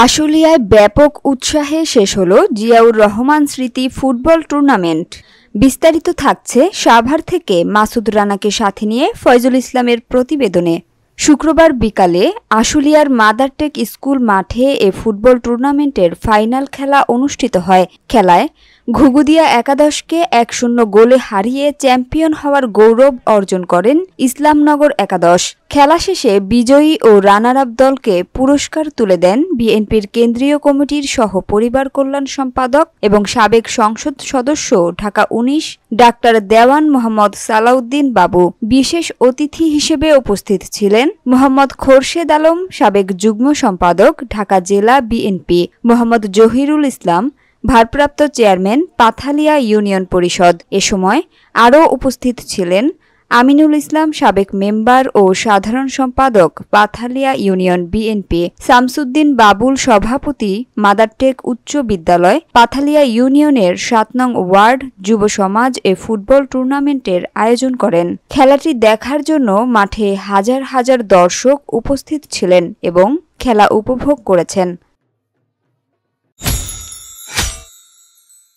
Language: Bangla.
আশুলিয়ায় ব্যাপক উৎসাহে শেষ হলো জিয়াউর রহমান স্মৃতি ফুটবল টুর্নামেন্ট। বিস্তারিত থাকছে সাভার থেকে মাসুদ রানাকে সাথে নিয়ে ফয়জুল ইসলামের প্রতিবেদনে। শুক্রবার বিকালে আশুলিয়ার মাদারটেক স্কুল মাঠে এ ফুটবল টুর্নামেন্টের ফাইনাল খেলা অনুষ্ঠিত হয়। খেলায় ঘুঘুদিয়া একাদশকে ১-০ গোলে হারিয়ে চ্যাম্পিয়ন হওয়ার গৌরব অর্জন করেন ইসলামনগর একাদশ। খেলা শেষে বিজয়ী ও রানার আপ দলকে পুরস্কার তুলে দেন বিএনপির কেন্দ্রীয় কমিটির সহ পরিবার কল্যাণ সম্পাদক এবং সাবেক সংসদ সদস্য ঢাকা ১৯ ডাক্তার দেওয়ান মোহাম্মদ সালাউদ্দিন বাবু। বিশেষ অতিথি হিসেবে উপস্থিত ছিলেন মোহাম্মদ খোরশেদ আলম, সাবেক যুগ্ম সম্পাদক ঢাকা জেলা বিএনপি, মোহাম্মদ জহিরুল ইসলাম, ভারপ্রাপ্ত চেয়ারম্যান পাথালিয়া ইউনিয়ন পরিষদ। এ সময় আরও উপস্থিত ছিলেন আমিনুল ইসলাম, সাবেক মেম্বার ও সাধারণ সম্পাদক পাথালিয়া ইউনিয়ন বিএনপি, শামসুদ্দিন বাবুল, সভাপতি মাদারটেক উচ্চ বিদ্যালয় পাথালিয়া ইউনিয়নের ৭ নং ওয়ার্ড যুব সমাজ এ ফুটবল টুর্নামেন্টের আয়োজন করেন। খেলাটি দেখার জন্য মাঠে হাজার হাজার দর্শক উপস্থিত ছিলেন এবং খেলা উপভোগ করেছেন।